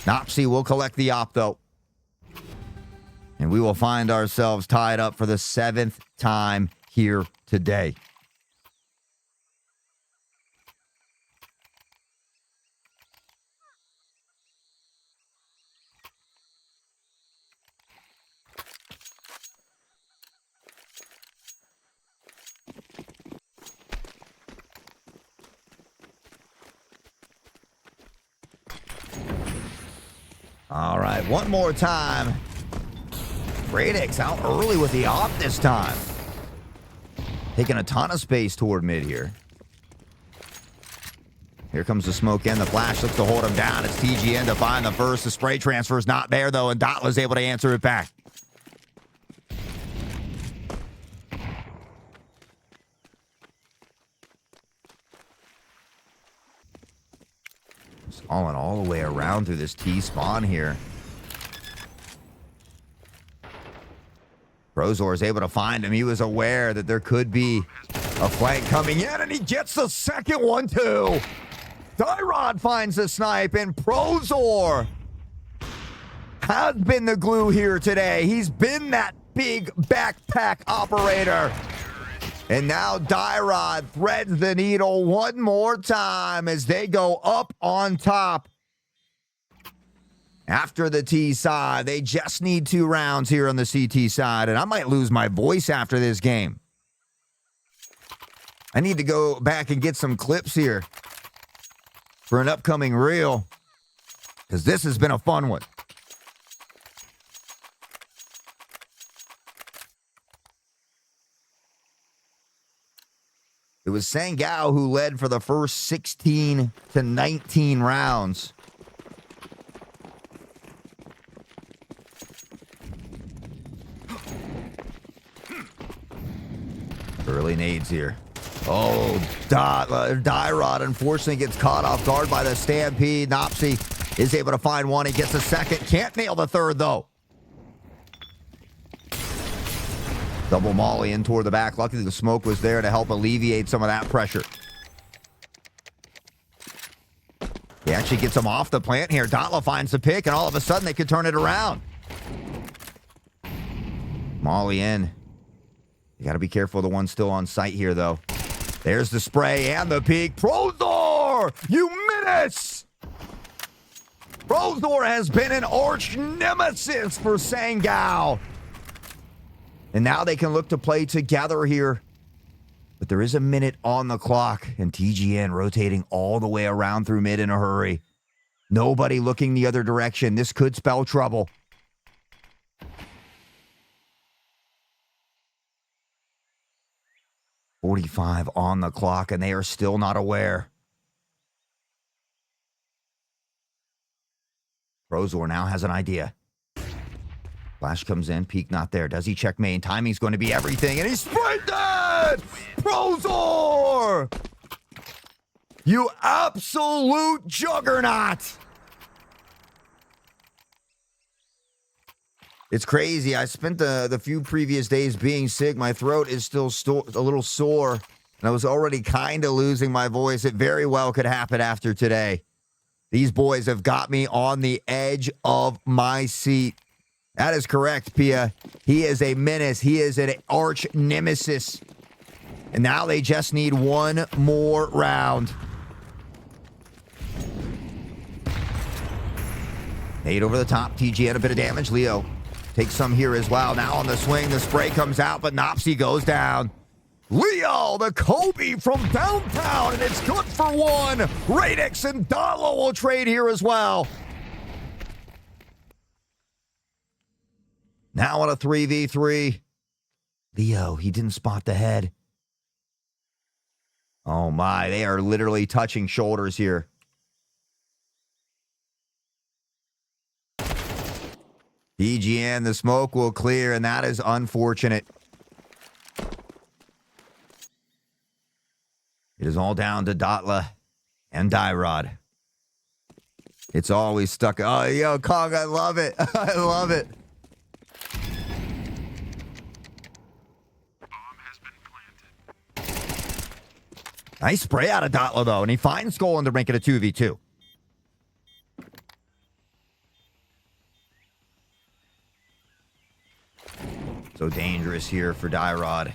Nopsy will collect the op, though. And we will find ourselves tied up for the 7th time here today. All right, one more time. Radix out early with the op this time. Taking a ton of space toward mid here. Here comes the smoke and the flash. Looks to hold him down. It's TGN to find the first. The spray transfer is not there, though, and Dotla's able to answer it back. Falling all the way around through this T spawn here. Prozor is able to find him. He was aware that there could be a flank coming in, and he gets the second one, too. Dyrod finds the snipe, and Prozor has been the glue here today. He's been that big backpack operator. And now Dyrod threads the needle one more time as they go up on top. After the T side, they just need 2 rounds here on the CT side, and I might lose my voice after this game. I need to go back and get some clips here for an upcoming reel, because this has been a fun one. It was Sangal who led for the first 16 to 19 rounds. Early nades here. Oh, Dyrod unfortunately gets caught off guard by the stampede. Nopsy is able to find one. He gets a second. Can't nail the third, though. Double molly in toward the back. Luckily, the smoke was there to help alleviate some of that pressure. He actually gets him off the plant here. Dotla finds the pick, and all of a sudden, they could turn it around. Molly in. You got to be careful of the one still on site here, though. There's the spray and the peek. Prozor! You menace! Prozor has been an arch nemesis for Sangal. And now they can look to play together here. But there is a minute on the clock, and TGN rotating all the way around through mid in a hurry. Nobody looking the other direction. This could spell trouble. .45 on the clock, and they are still not aware. Prozor now has an idea. Flash comes in, peek not there. Does he check main? Timing's going to be everything, and he's sprinted! Prozor! You absolute juggernaut! It's crazy. I spent the few previous days being sick. My throat is still a little sore, and I was already kind of losing my voice. It very well could happen after today. These boys have got me on the edge of my seat. That is correct, Pia. He is a menace. He is an arch nemesis. And now they just need one more round. Nade over the top. TG had a bit of damage. Leo takes some here as well. Now on the swing, the spray comes out, but Nopsy goes down. Leo, the Kobe from downtown, and it's good for one. Radix and Dalo will trade here as well. Now on a 3v3. Leo, he didn't spot the head. Oh my, they are literally touching shoulders here. DGN, the smoke will clear, and that is unfortunate. It is all down to Dotla and Dyrod. It's always stuck. Oh, yo, Kong, I love it. I love it. Nice spray out of Dotla, though, and he finds Skolan to make it a 2v2. So dangerous here for Dyrod.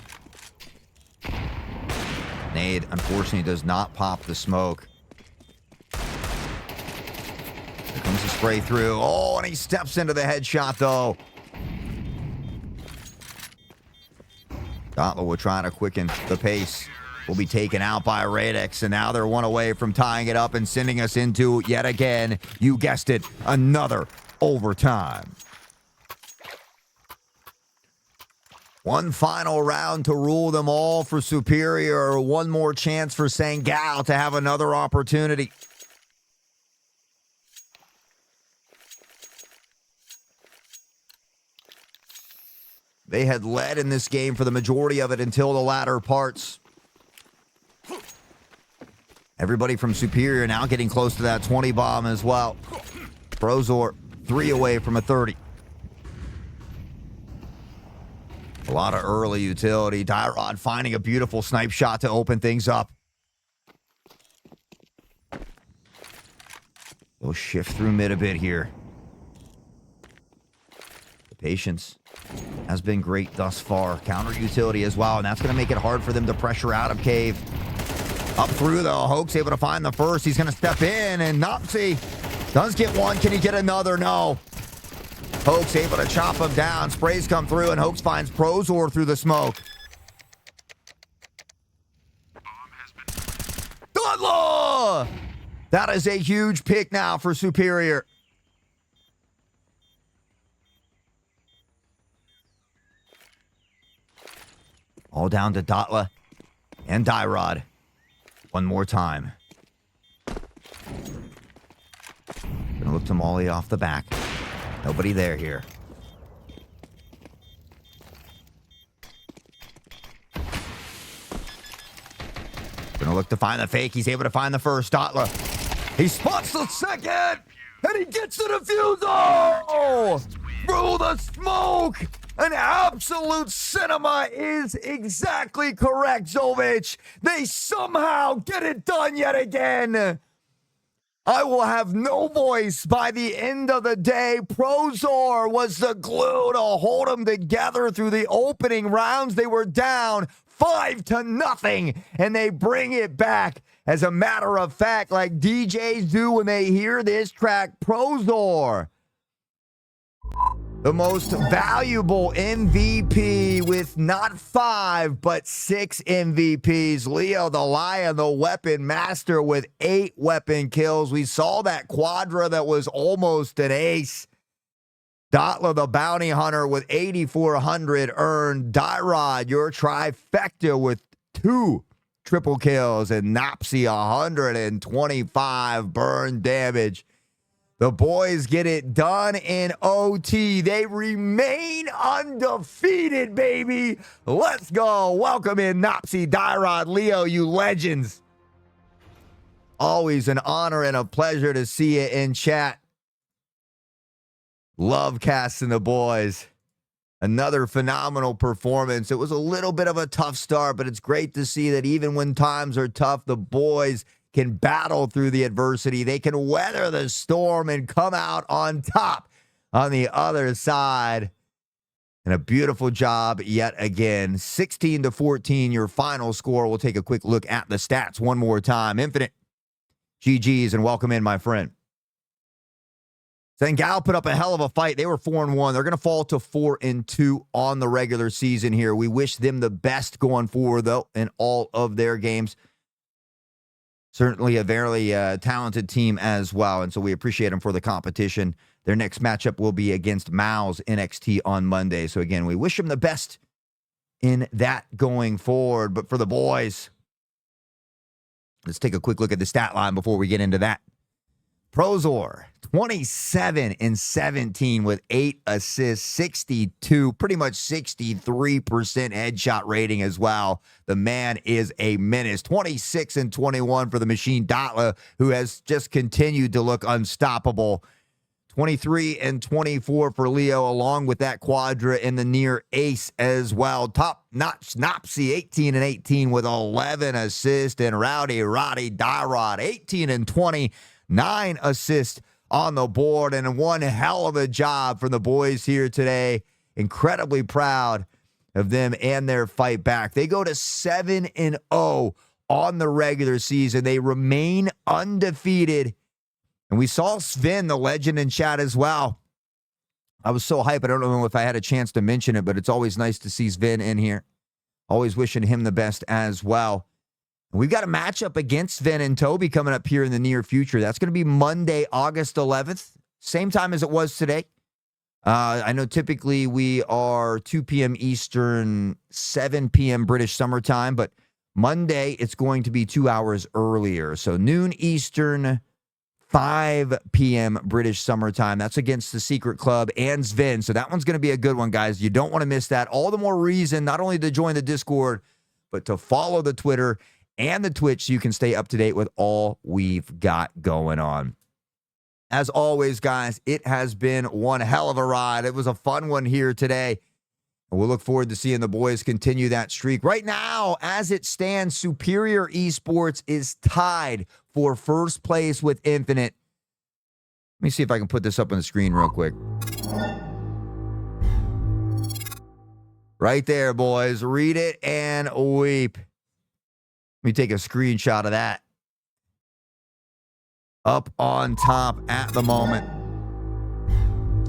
Nade, unfortunately, does not pop the smoke. Here comes the spray through. Oh, and he steps into the headshot, though. Dotla will try to quicken the pace. Will be taken out by Radix, and now they're one away from tying it up and sending us into, yet again, you guessed it, another overtime. One final round to rule them all for Superior. One more chance for Sangal to have another opportunity. They had led in this game for the majority of it until the latter parts. Everybody from Superior now getting close to that 20 bomb as well. Prozor 3 away from a 30. A lot of early utility. Dyrod finding a beautiful snipe shot to open things up. We'll shift through mid a bit here. The patience has been great thus far. Counter utility as well, and that's going to make it hard for them to pressure out of cave. Up through, though. Hoke's able to find the first. He's going to step in, and Nopsy does get one. Can he get another? No. Hoke's able to chop him down. Sprays come through, and Hoke's finds Prozor through the smoke. Dudlaw! That is a huge pick now for Superior. All down to Dotla and Dyrod. One more time. Gonna look to Molly off the back. Nobody there here. Gonna look to find the fake. He's able to find the first. Dotla. He spots the second. And he gets the defusal! Through the smoke! An absolute cinema is exactly correct, Zovich. They somehow get it done yet again. I will have no voice by the end of the day. Prozor was the glue to hold them together through the opening rounds. They were down 5-0, and they bring it back. As a matter of fact, like DJs do when they hear this track, Prozor, the most valuable MVP with not 5, but 6 MVPs. Leo, the Lion, the weapon master with 8 weapon kills. We saw that quadra that was almost an ace. Dotla, the bounty hunter, with 8,400 earned. Dyrod, your trifecta with 2 triple kills. And Nopsy, 125 burn damage. The boys get it done in OT. They remain undefeated, baby. Let's go. Welcome in Nopsy, Dyrod, Leo, you legends. Always an honor and a pleasure to see you in chat. Love casting the boys. Another phenomenal performance. It was a little bit of a tough start, but it's great to see that even when times are tough, the boys can battle through the adversity. They can weather the storm and come out on top on the other side. And a beautiful job yet again. 16-14, your final score. We'll take a quick look at the stats one more time. Infinite GGs and welcome in, my friend. Sangal put up a hell of a fight. They were 4-1. They're going to fall to 4-2 on the regular season here. We wish them the best going forward, though, in all of their games. Certainly a very talented team as well, and so we appreciate them for the competition. Their next matchup will be against Mao's NXT on Monday. So, again, we wish them the best in that going forward. But for the boys, let's take a quick look at the stat line before we get into that. Prozor, 27-17 with 8 assists, 62, pretty much 63% headshot rating as well. The man is a menace. 26-21 for the machine Dotla, who has just continued to look unstoppable. 23-24 for Leo, along with that quadra in the near ace as well. Top-notch Nopsy, 18-18 with 11 assists. And Rowdy Roddy Dyrod, 18-20. 9 assists on the board, and one hell of a job from the boys here today. Incredibly proud of them and their fight back. They go to 7-0 on the regular season. They remain undefeated. And we saw Sven, the legend, in chat as well. I was so hyped. I don't know if I had a chance to mention it, but it's always nice to see Sven in here. Always wishing him the best as well. We've got a matchup against Sven and Toby coming up here in the near future. That's going to be Monday, August 11th. Same time as it was today. I know typically we are 2 p.m. Eastern, 7 p.m. British Summer Time, but Monday it's going to be 2 hours earlier. So noon Eastern, 5 p.m. British Summer Time. That's against the Secret Club and Sven. So that one's going to be a good one, guys. You don't want to miss that. All the more reason not only to join the Discord, but to follow the Twitter and the Twitch so you can stay up to date with all we've got going on. As always, guys, it has been one hell of a ride. It was a fun one here today. And we'll look forward to seeing the boys continue that streak. Right now, as it stands, Superior Esports is tied for first place with Infinite. Let me see if I can put this up on the screen real quick. Right there, boys. Read it and weep. Let me take a screenshot of that. Up on top at the moment.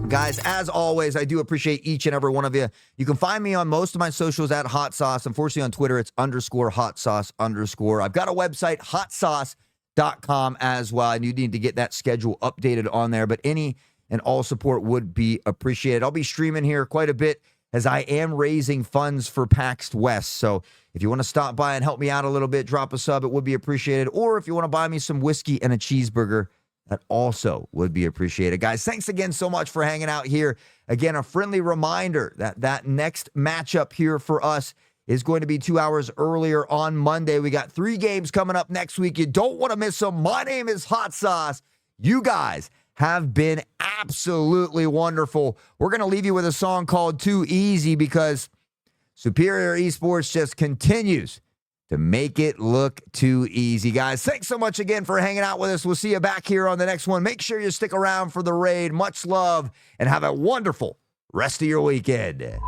Guys, as always, I do appreciate each and every one of you. You can find me on most of my socials at Hot Sauce. Unfortunately, on Twitter, it's _Hot Sauce _. I've got a website, hotsauce.com as well. I do need to get that schedule updated on there, but any and all support would be appreciated. I'll be streaming here quite a bit as I am raising funds for PAX West. So if you want to stop by and help me out a little bit, drop a sub, it would be appreciated. Or if you want to buy me some whiskey and a cheeseburger, that also would be appreciated. Guys, thanks again so much for hanging out here. Again, a friendly reminder that that next matchup here for us is going to be 2 hours earlier on Monday. We got 3 games coming up next week. You don't want to miss them. My name is Hot Sauce. You guys have been absolutely wonderful. We're going to leave you with a song called Too Easy because Superior Esports just continues to make it look too easy. Guys, thanks so much again for hanging out with us. We'll see you back here on the next one. Make sure you stick around for the raid. Much love, and have a wonderful rest of your weekend.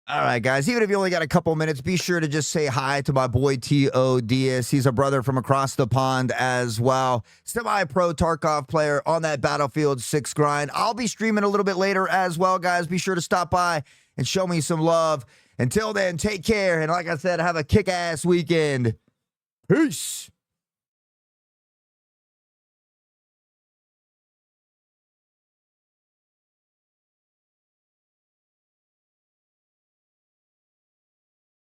All right, guys, even if you only got a couple minutes, be sure to just say hi to my boy T.O. Diaz. He's a brother from across the pond as well. Semi-pro Tarkov player on that Battlefield 6 grind. I'll be streaming a little bit later as well, guys. Be sure to stop by and show me some love. Until then, take care. And like I said, have a kick-ass weekend. Peace.